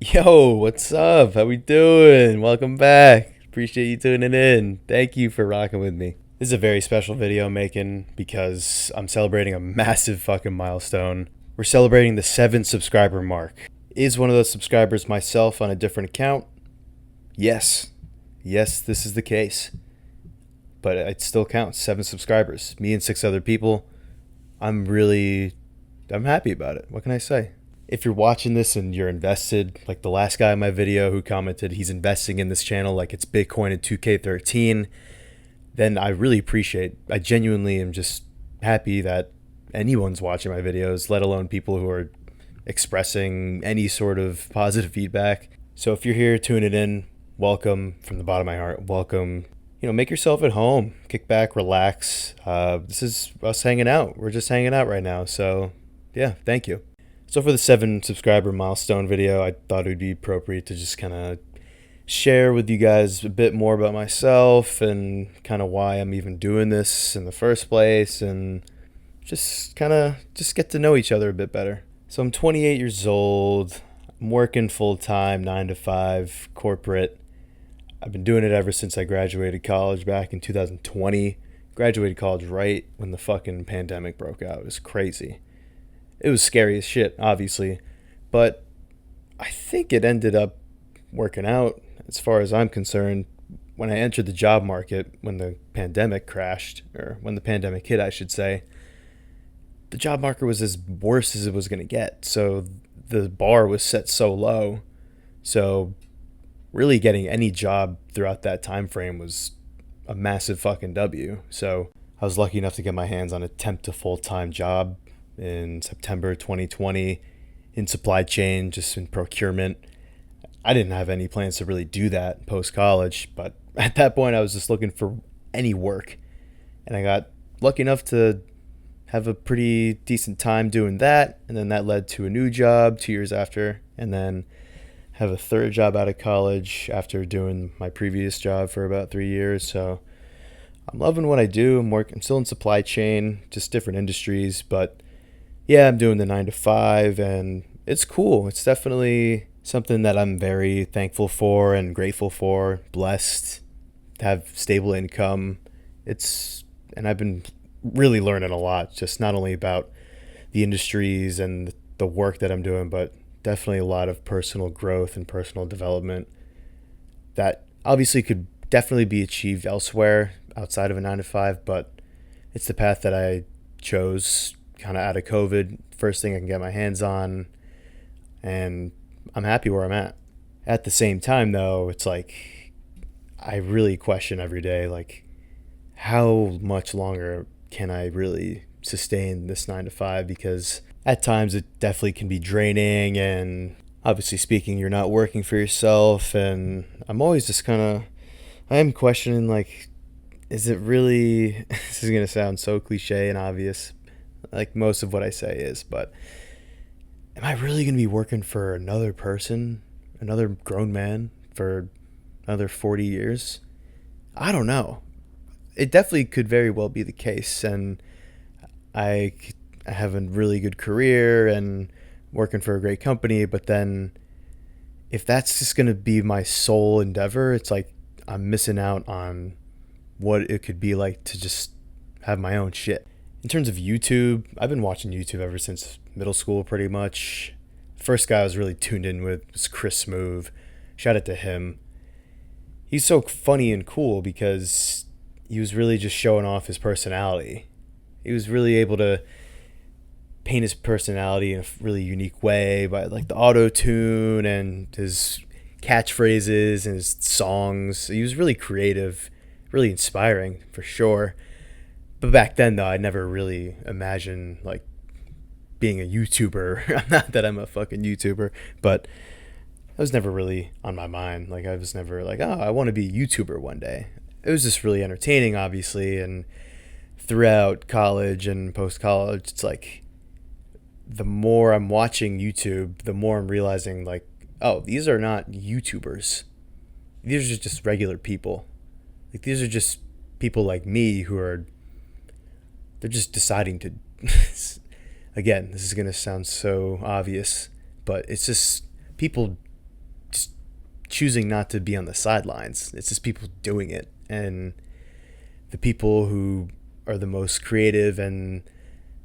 Yo, what's up? How we doing? Welcome back. Appreciate you tuning in. Thank you for rocking with me. This is a very special video I'm making because I'm celebrating a massive fucking milestone. We're celebrating the 7 subscriber mark. Is one of those subscribers myself on a different account? Yes. Yes, this is the case. But it still counts. 7 subscribers. Me and 6 other people. I'm happy about it. What can I say? If you're watching this and you're invested, like the last guy in my video who commented he's investing in this channel like it's Bitcoin in 2K13, then I genuinely am just happy that anyone's watching my videos, let alone people who are expressing any sort of positive feedback. So if you're here tuning in, welcome from the bottom of my heart. Welcome. Make yourself at home, kick back, relax. This is us hanging out. We're just hanging out right now. So yeah, thank you. So for the 7 subscriber milestone video, I thought it would be appropriate to just kind of share with you guys a bit more about myself and kind of why I'm even doing this in the first place, and just get to know each other a bit better. So I'm 28 years old. I'm working full time, 9 to 5, corporate. I've been doing it ever since I graduated college back in 2020. Graduated college right when the fucking pandemic broke out. It was crazy. It was scary as shit, obviously, but I think it ended up working out as far as I'm concerned. When I entered the job market, when the pandemic crashed, or when the pandemic hit, I should say, the job market was as worse as it was going to get. So the bar was set so low. So really getting any job throughout that time frame was a massive fucking W. So I was lucky enough to get my hands on a temp to full-time job in September 2020 in supply chain, just in procurement. I didn't have any plans to really do that post college, but at that point I was just looking for any work. And I got lucky enough to have a pretty decent time doing that, and then that led to a new job 2 years after, and then have a third job out of college after doing my previous job for about 3 years. So I'm loving what I do. I'm still in supply chain, just different industries, but yeah, I'm doing the 9 to 5, and it's cool. It's definitely something that I'm very thankful for and grateful for, blessed to have stable income. And I've been really learning a lot, just not only about the industries and the work that I'm doing, but definitely a lot of personal growth and personal development that obviously could definitely be achieved elsewhere outside of a 9 to 5, but it's the path that I chose kind of out of COVID, first thing I can get my hands on, and I'm happy where I'm at. At the same time, though, it's like I really question every day, like, how much longer can I really sustain this 9 to 5? Because at times it definitely can be draining, and obviously speaking, you're not working for yourself, and I'm always just I am questioning, like, is it really, this is going to sound so cliche and obvious, like most of what I say is, but am I really going to be working for another person, another grown man, for another 40 years? I don't know. It definitely could very well be the case, and I have a really good career and working for a great company, but then if that's just going to be my sole endeavor, it's like I'm missing out on what it could be like to just have my own shit. In terms of YouTube, I've been watching YouTube ever since middle school, pretty much. First guy I was really tuned in with was Chris Smoove. Shout out to him. He's so funny and cool because he was really just showing off his personality. He was really able to paint his personality in a really unique way by like the auto tune and his catchphrases and his songs. He was really creative, really inspiring for sure. But back then, though, I never really imagined like being a YouTuber. Not that I'm a fucking YouTuber, but that was never really on my mind. Like I was never like, oh, I want to be a YouTuber one day. It was just really entertaining, obviously, and throughout college and post college, it's like the more I'm watching YouTube, the more I'm realizing like, oh, these are not YouTubers. These are just regular people. Like these are just people like me who are, they're just deciding to again, this is going to sound so obvious, but it's just people just choosing not to be on the sidelines. It's just people doing it. And the people who are the most creative and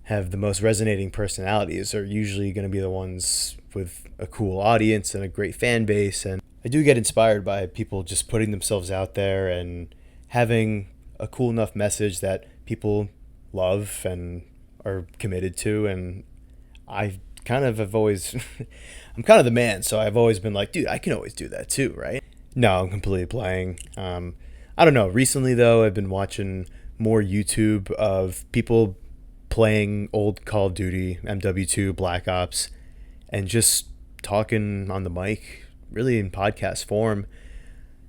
have the most resonating personalities are usually going to be the ones with a cool audience and a great fan base. And I do get inspired by people just putting themselves out there and having a cool enough message that people love and are committed to. And I kind of have always, I'm kind of the man, so I've always been like, dude, I can always do that too, right? No, I'm completely playing. I don't know. Recently, though, I've been watching more YouTube of people playing old Call of Duty, MW2, Black Ops, and just talking on the mic, really in podcast form.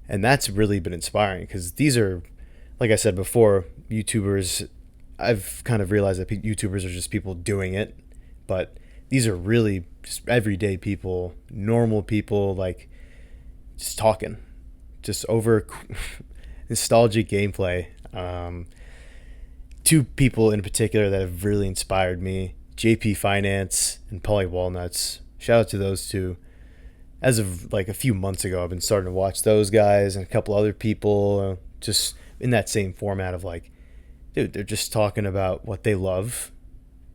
And that's really been inspiring because these are, like I said before, YouTubers. I've kind of realized that YouTubers are just people doing it, but these are really just everyday people, normal people, like just talking, just over nostalgic gameplay. Two people in particular that have really inspired me, JP Finance and Polly Walnuts. Shout out to those two. As of like a few months ago, I've been starting to watch those guys and a couple other people just in that same format of like, dude, they're just talking about what they love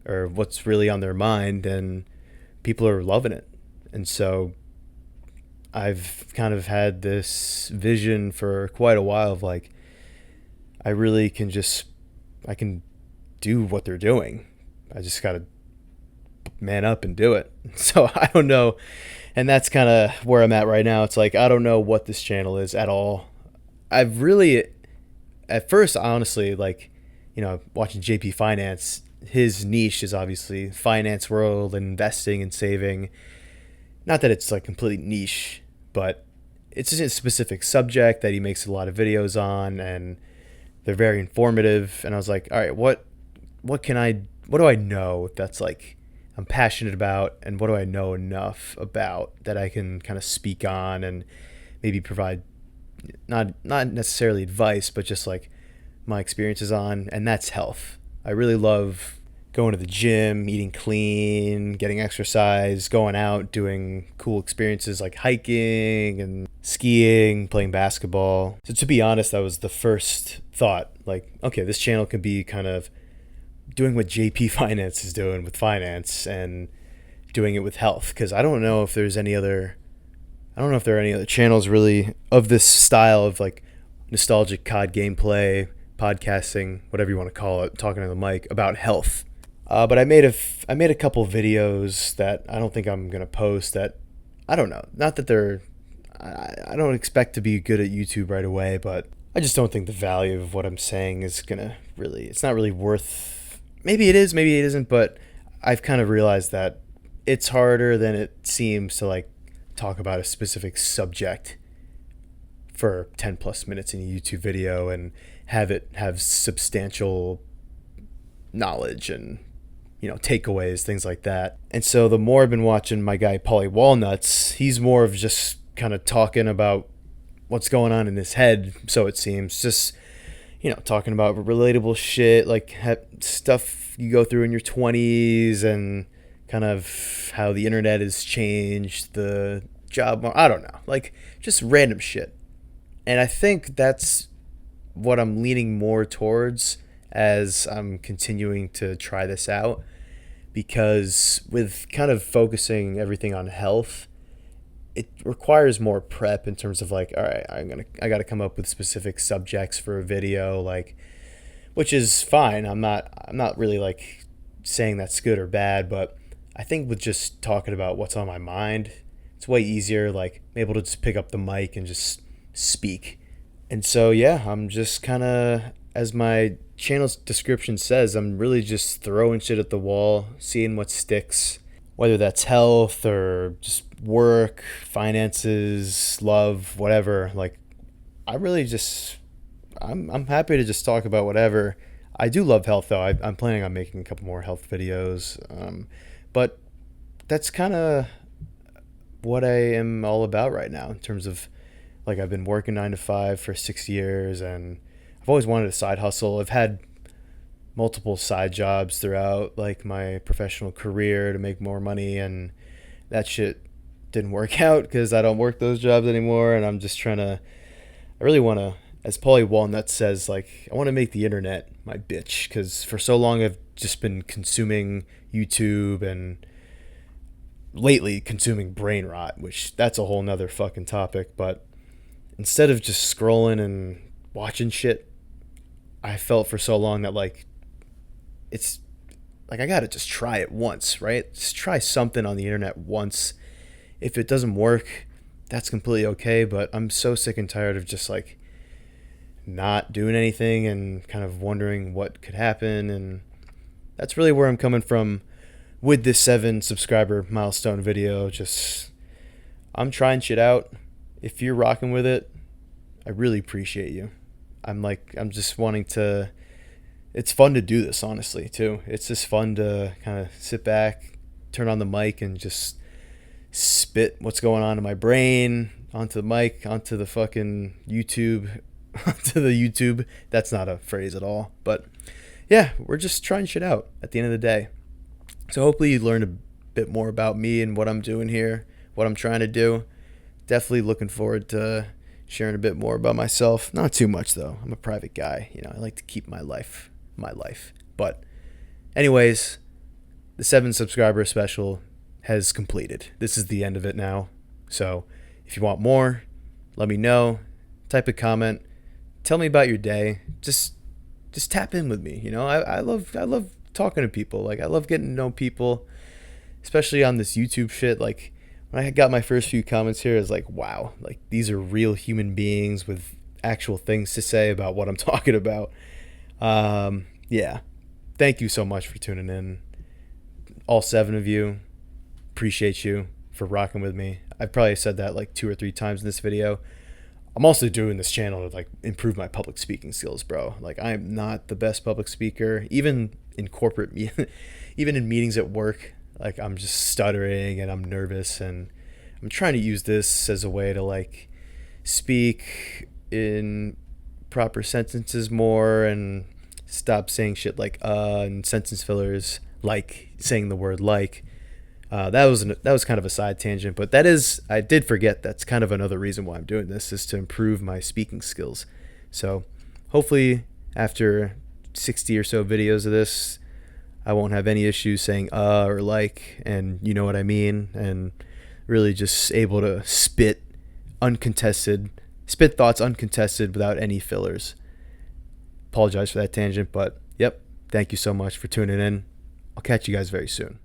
or what's really on their mind, and people are loving it. And so I've kind of had this vision for quite a while of like, I really can just, I can do what they're doing. I just got to man up and do it. So I don't know. And that's kind of where I'm at right now. It's like, I don't know what this channel is at all. I've really, at first, honestly, like, watching JP Finance, his niche is obviously finance world and investing and saving. Not that it's like completely niche, but it's just a specific subject that he makes a lot of videos on, and they're very informative. And I was like, all right, what do I know that's like I'm passionate about, and what do I know enough about that I can kind of speak on and maybe provide not necessarily advice, but just like my experiences on, and that's health. I really love going to the gym, eating clean, getting exercise, going out, doing cool experiences like hiking and skiing, playing basketball. So to be honest, that was the first thought. Like, okay, this channel can be kind of doing what JP Finance is doing with finance and doing it with health. Because I don't know if there are any other channels really of this style of like nostalgic COD gameplay, podcasting, whatever you want to call it, talking to the mic about health. But I made a couple videos that I don't think I'm gonna post. That I don't know. Not that they're. I don't expect to be good at YouTube right away, but I just don't think the value of what I'm saying is gonna really. It's not really worth. Maybe it is. Maybe it isn't. But I've kind of realized that it's harder than it seems to like talk about a specific subject for 10 plus minutes in a YouTube video and have substantial knowledge and takeaways, things like that. And so the more I've been watching my guy Polly Walnuts, he's more of just kind of talking about what's going on in his head, so it seems, just talking about relatable shit, like stuff you go through in your 20s and kind of how the internet has changed the job. I don't know, like just random shit. And I think that's what I'm leaning more towards as I'm continuing to try this out, because with kind of focusing everything on health, it requires more prep in terms of like, all right, I got to come up with specific subjects for a video, like, which is fine. I'm not really like saying that's good or bad, but I think with just talking about what's on my mind, it's way easier, like I'm able to just pick up the mic and just speak. And so yeah, I'm just kind of, as my channel's description says, I'm really just throwing shit at the wall, seeing what sticks, whether that's health or just work, finances, love, whatever. Like, I really just, I'm happy to just talk about whatever. I do love health though. I'm planning on making a couple more health videos, but that's kind of what I am all about right now in terms of, like, I've been working 9 to 5 for 6 years, and I've always wanted a side hustle. I've had multiple side jobs throughout like my professional career to make more money, and that shit didn't work out because I don't work those jobs anymore, and I'm just trying to. I really want to, as Paulie Walnut says, like I want to make the internet my bitch because for so long I've just been consuming YouTube and lately consuming brain rot, which that's a whole nother fucking topic. But instead of just scrolling and watching shit, I felt for so long that like it's like I gotta just try it once, right? Just try something on the internet once. If it doesn't work, that's completely okay. But I'm so sick and tired of just like not doing anything and kind of wondering what could happen. And that's really where I'm coming from with this 7 subscriber milestone video. Just I'm trying shit out. If you're rocking with it, I really appreciate you. I'm just wanting to. It's fun to do this, honestly, too. It's just fun to kind of sit back, turn on the mic, and just spit what's going on in my brain onto the mic, onto the fucking YouTube, onto the YouTube. That's not a phrase at all. But yeah, we're just trying shit out at the end of the day. So hopefully you learned a bit more about me and what I'm doing here, what I'm trying to do. Definitely looking forward to sharing a bit more about myself. Not too much, though. I'm a private guy. I like to keep my life. But anyways, the 7 subscriber special has completed. This is the end of it now. So if you want more, let me know. Type a comment. Tell me about your day. Just tap in with me. I love talking to people. Like I love getting to know people, especially on this YouTube shit. Like when I got my first few comments here, I was like, wow, like these are real human beings with actual things to say about what I'm talking about. Yeah, thank you so much for tuning in. All 7 of you, appreciate you for rocking with me. I've probably said that like 2 or 3 times in this video. I'm also doing this channel to like improve my public speaking skills, bro. Like I am not the best public speaker, even in corporate, even in meetings at work. Like I'm just stuttering and I'm nervous, and I'm trying to use this as a way to like speak in proper sentences more and stop saying shit like and sentence fillers, like saying the word like. That was kind of a side tangent, but I did forget that's kind of another reason why I'm doing this, is to improve my speaking skills. So hopefully after 60 or so videos of this, I won't have any issues saying or like, and you know what I mean, and really just able to spit thoughts uncontested without any fillers. Apologize for that tangent, but yep, thank you so much for tuning in. I'll catch you guys very soon.